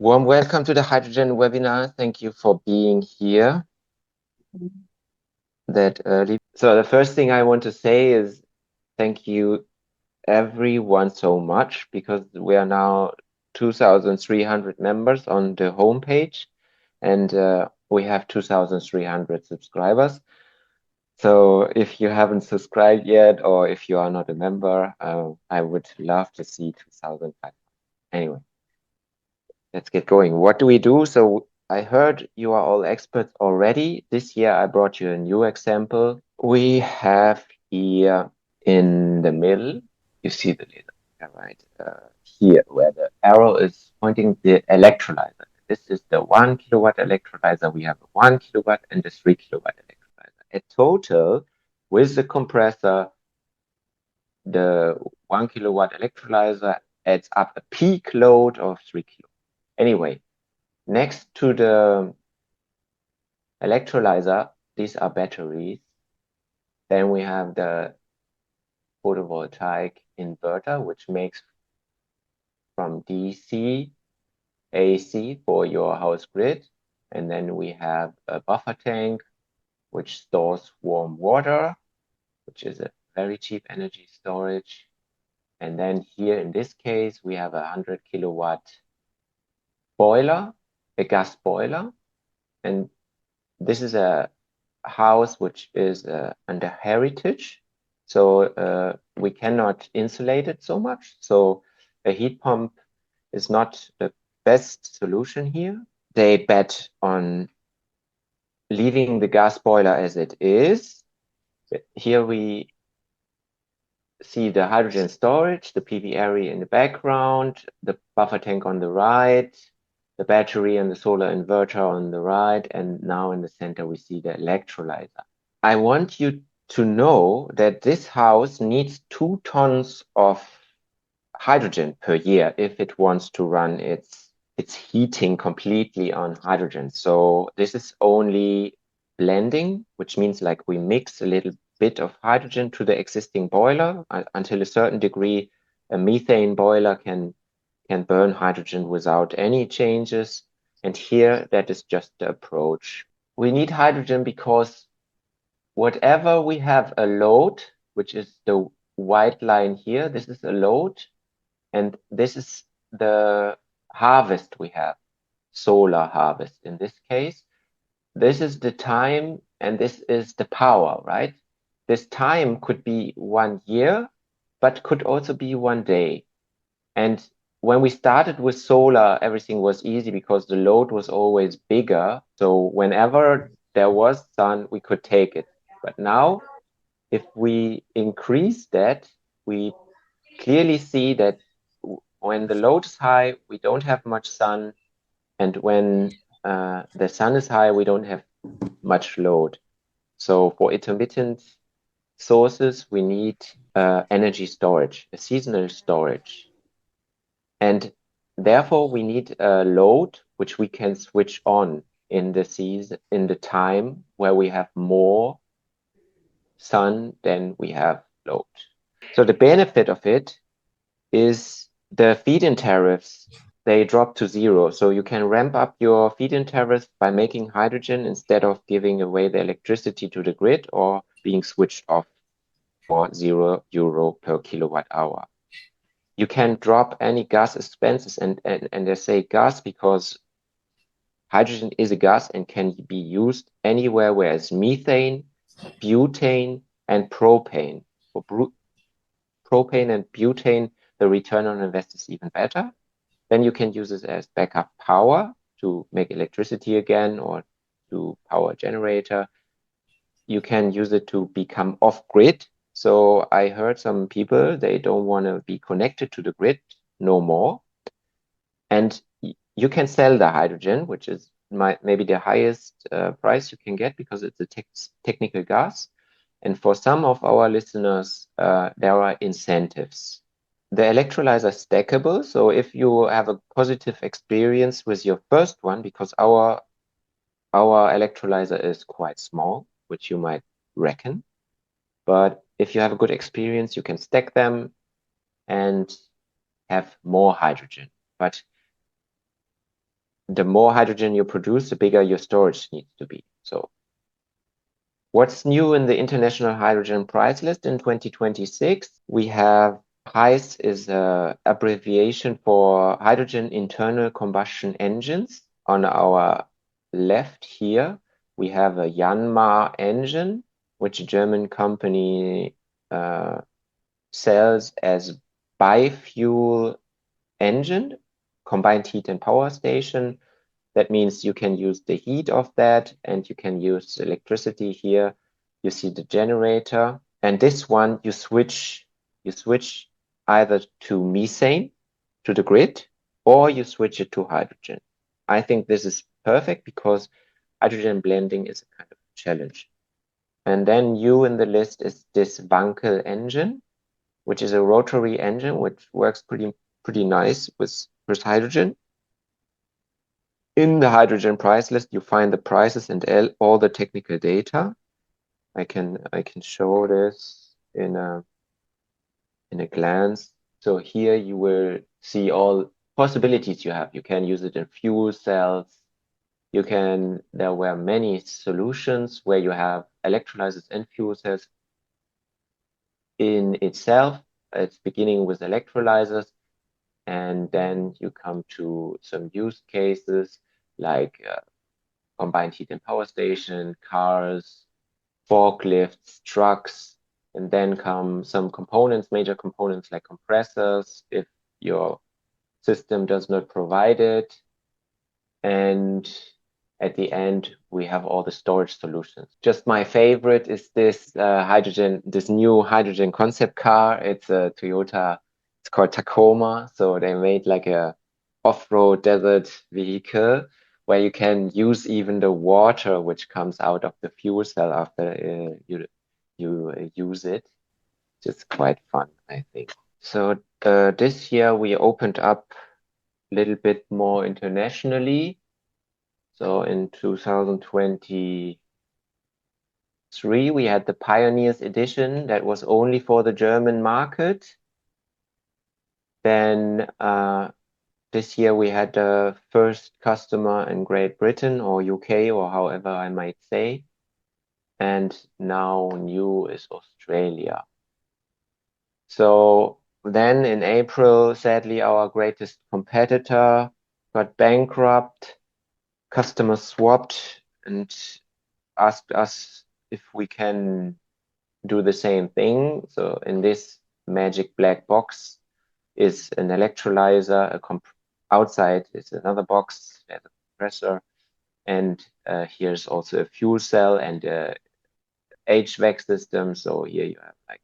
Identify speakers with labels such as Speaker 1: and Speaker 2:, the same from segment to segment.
Speaker 1: Warm welcome to the hydrogen webinar. Thank you for being here that early. So the first thing I want to say is thank you everyone so much, because we are now 2,300 members on the homepage, and we have 2,300 subscribers. So if you haven't subscribed yet, or if you are not a member, I would love to see 2,500. Anyway, let's get going. What do we do? So I heard you are all experts already. This year I brought you a new example. We have here in the middle, you see the laser, right? Here where the arrow is pointing, the electrolyzer. This is the 1 kilowatt electrolyzer. We have a 1 kilowatt and a 3 kilowatt electrolyzer. A total with the compressor, the 1 kilowatt electrolyzer adds up a peak load of 3 kilowatt. Anyway, next to the electrolyzer, these are batteries. Then we have the photovoltaic inverter, which makes from DC AC for your house grid. And then we have a buffer tank, which stores warm water, which is a very cheap energy storage. And then here in this case, we have a 100 kilowatt boiler, a gas boiler. And this is a house which is under heritage, so we cannot insulate it so much. So a heat pump is not the best solution here. They bet on leaving the gas boiler as it is. Here we see the hydrogen storage, the PV area in the background, the buffer tank on the right, the battery and the solar inverter on the right, and now in the center we see the electrolyzer. I want you to know that this house needs 2 tons of hydrogen per year if it wants to run its heating completely on hydrogen. So this is only blending, which means like we mix a little bit of hydrogen to the existing boiler until a certain degree. A methane boiler can burn hydrogen without any changes. And here, that is just the approach. We need hydrogen because whatever we have a load, which is the white line here, this is a load, and this is the harvest we have, solar harvest in this case. This is the time, and this is the power, right? This time could be 1 year, but could also be 1 day. And when we started with solar, everything was easy because the load was always bigger. So whenever there was sun, we could take it. But now, if we increase that, we clearly see that when the load is high, we don't have much sun. And when the sun is high, we don't have much load. So for intermittent sources, we need energy storage, a seasonal storage. And therefore, we need a load which we can switch on in the season, in the time where we have more sun than we have load. So the benefit of it is the feed-in tariffs, they drop to 0. So you can ramp up your feed-in tariffs by making hydrogen instead of giving away the electricity to the grid or being switched off for €0 per kilowatt hour. You can drop any gas expenses, and I say gas because hydrogen is a gas and can be used anywhere, whereas methane, butane, and propane. For propane and butane, the return on investment is even better. Then you can use it as backup power to make electricity again or to power a generator. You can use it to become off-grid. So I heard some people, they don't want to be connected to the grid no more. And you can sell the hydrogen, which is maybe the highest price you can get because it's a technical gas. And for some of our listeners, there are incentives. The electrolyzer is stackable. So if you have a positive experience with your first one, because our electrolyzer is quite small, which you might reckon. But if you have a good experience, you can stack them and have more hydrogen. But the more hydrogen you produce, the bigger your storage needs to be. So what's new in the International Hydrogen Price List in 2026? We have HICE is an abbreviation for hydrogen internal combustion engines. On our left here, we have a Yanmar engine, which a German company sells as biofuel engine, combined heat and power station. That means you can use the heat of that and you can use electricity here. You see the generator, and this one you switch either to methane, to the grid, or you switch it to hydrogen. I think this is perfect because hydrogen blending is a kind of challenge. And then new in the list is this Wankel engine, which is a rotary engine, which works pretty nice with hydrogen. In the hydrogen price list, you find the prices and all the technical data. I can show this in a glance. So here you will see all possibilities you have. You can use it in fuel cells. There were many solutions where you have electrolyzers and fuel cells in itself. It's beginning with electrolyzers, and then you come to some use cases like combined heat and power station, cars, forklifts, trucks, and then come some components, major components like compressors, if your system does not provide it. And at the end, we have all the storage solutions. Just my favorite is this this new hydrogen concept car. It's a Toyota, it's called Tacoma. So they made like a off-road desert vehicle where you can use even the water which comes out of the fuel cell after you use it. It's quite fun, I think. So this year we opened up a little bit more internationally. So in 2023, we had the Pioneers Edition that was only for the German market. Then this year we had the first customer in Great Britain or UK or however I might say. And now new is Australia. So then in April, sadly, our greatest competitor got bankrupt. Customers swapped and asked us if we can do the same thing. So in this magic black box is an electrolyzer, outside is another box, there's a compressor, and here's also a fuel cell and a HVAC system. So here you have like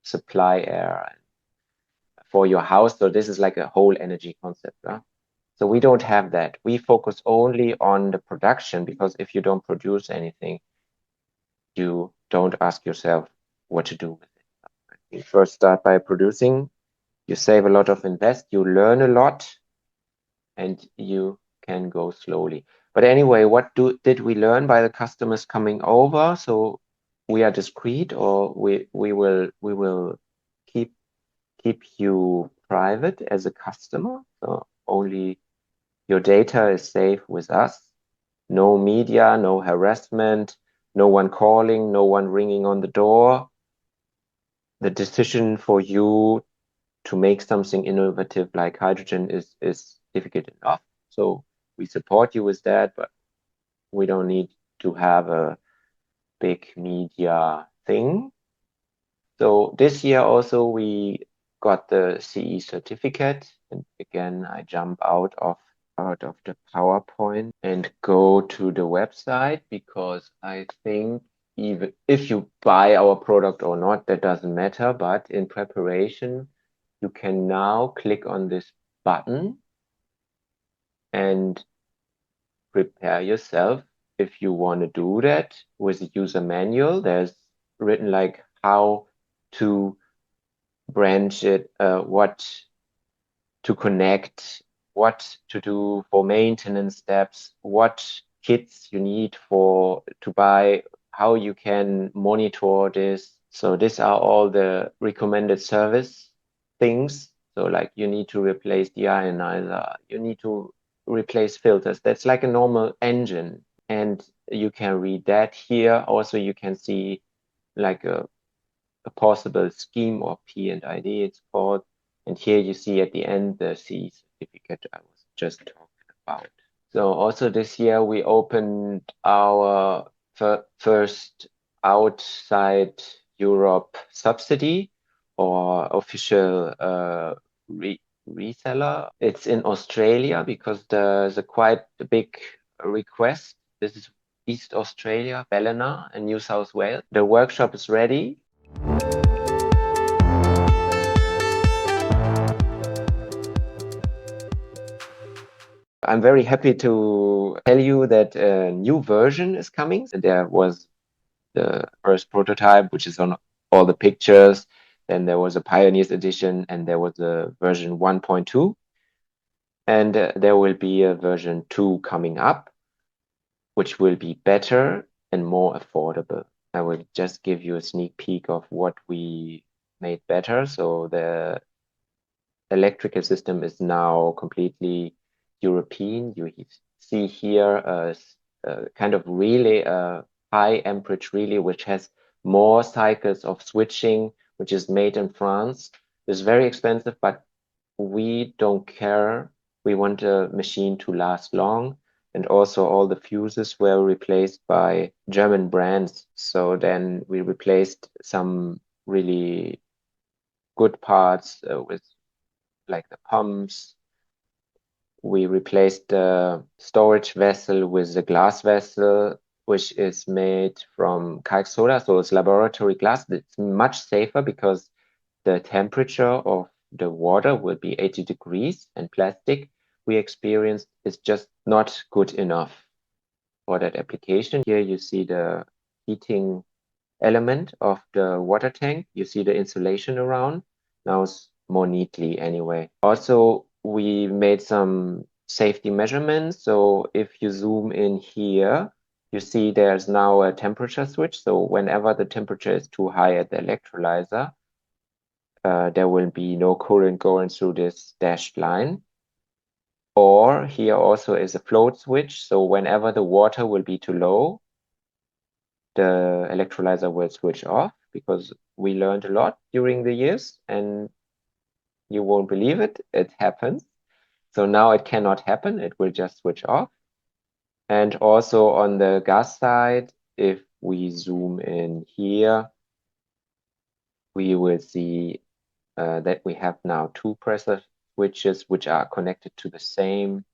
Speaker 1: supply air for your house. So this is like a whole energy concept. Huh? So we don't have that. We focus only on the production, because if you don't produce anything, you don't ask yourself what to do with it. You first start by producing, you save a lot of invest, you learn a lot, and you can go slowly. But anyway, what did we learn by the customers coming over? So we are discreet, or we will keep you private as a customer. So only your data is safe with us. No media, no harassment, no one calling, no one ringing on the door. The decision for you to make something innovative like hydrogen is difficult enough. So we support you with that, but we don't need to have a big media thing. So this year also we got the CE certificate, and again I jump out of the PowerPoint and go to the website, because I think even if you buy our product or not, that doesn't matter, but in preparation you can now click on this button and prepare yourself if you want to do that with a user manual. There's written like how to branch it, what to connect, what to do for maintenance steps, what kits you need to buy, how you can monitor this. So these are all the recommended service things. So like you need to replace the ionizer, you need to replace filters. That's like a normal engine, and you can read that here. Also, you can see like a possible scheme, or P&ID it's called. And here you see at the end the C certificate I was just talking about. So also this year we opened our first outside Europe subsidy or official reseller. It's in Australia because there's a quite big request. This is East Australia, Ballina and New South Wales. The workshop is ready. I'm very happy to tell you that a new version is coming. There was the first prototype, which is on all the pictures. Then there was a Pioneers edition, and there was a version 1.2. And there will be a version 2 coming up, which will be better and more affordable. I will just give you a sneak peek of what we made better. So the electrical system is now completely European. You see here a kind of relay, a high amperage relay, which has more cycles of switching, which is made in France. It's very expensive, but we don't care. We want a machine to last long. And also all the fuses were replaced by German brands. So then we replaced some really good parts with like the pumps. We replaced the storage vessel with the glass vessel, which is made from kalk soda. So it's laboratory glass. It's much safer because the temperature of the water will be 80 degrees, and plastic we experienced is just not good enough for that application. Here you see the heating element of the water tank. You see the insulation around. Now it's more neatly anyway. Also, we made some safety measurements. So if you zoom in here, you see there's now a temperature switch. So whenever the temperature is too high at the electrolyzer, there will be no current going through this dashed line. Or here also is a float switch. So whenever the water will be too low, the electrolyzer will switch off, because we learned a lot during the years, and you won't believe it, it happens. So now it cannot happen, it will just switch off. And also on the gas side, if we zoom in here, we will see that we have now two pressure switches which are connected to the same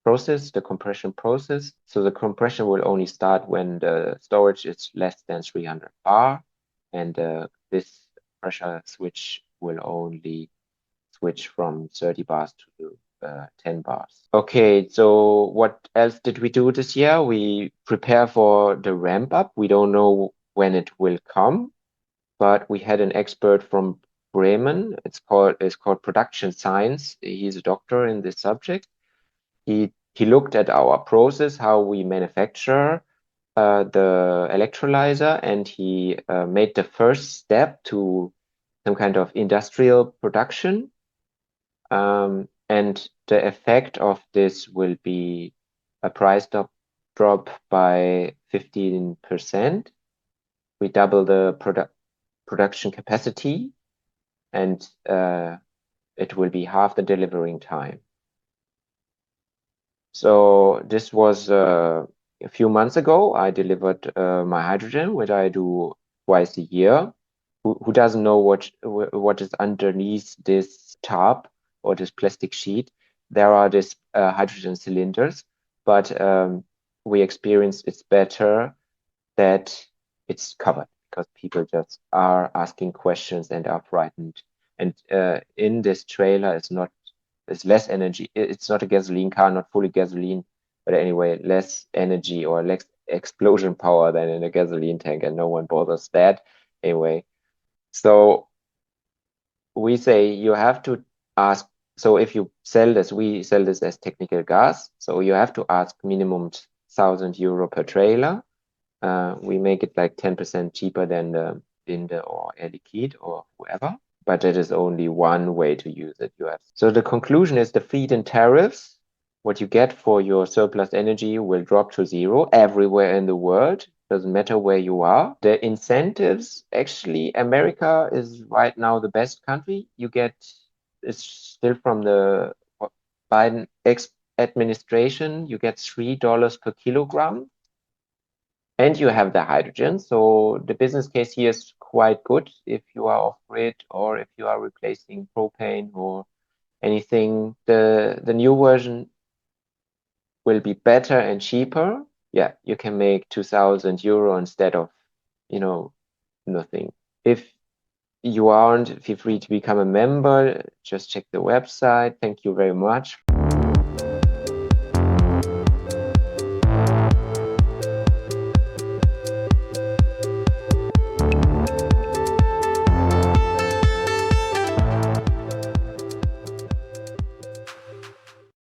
Speaker 1: process, the compression process. So the compression will only start when the storage is less than 300 bar, and this pressure switch will only switch from 30 bars to 10 bars. Okay, so what else did we do this year? We prepare for the ramp up. We don't know when it will come, but we had an expert from Bremen. It's called production science. He's a doctor in this subject. He looked at our process, how we manufacture the electrolyzer, and he made the first step to some kind of industrial production. And the effect of this will be a price drop by 15%. We double the production capacity, and it will be half the delivering time. So this was a few months ago. I delivered my hydrogen, which I do twice a year. Who doesn't know what is underneath this tarp or this plastic sheet? There are these hydrogen cylinders, but we experienced it's better that it's covered, because people just are asking questions and are frightened. And in this trailer, it's less energy. It's not a gasoline car, not fully gasoline, but anyway, less energy or less explosion power than in a gasoline tank, and no one bothers that anyway. So we say you have to ask. So if you sell this, we sell this as technical gas. So you have to ask minimum 1,000 euro per trailer. We make it like 10% cheaper than the Linde or Air Liquide or whoever. But that is only one way to use it. So the conclusion is the feed-in tariffs what you get for your surplus energy will drop to zero everywhere in the world. Doesn't matter where you are. The incentives, actually, America is right now the best country. You get, it's still from the Biden administration, you get $3 per kilogram. And you have the hydrogen. So the business case here is quite good if you are off grid or if you are replacing propane or anything. The new version will be better and cheaper. Yeah, you can make 2,000 euro instead of, nothing. If you aren't, feel free to become a member. Just check the website. Thank you very much.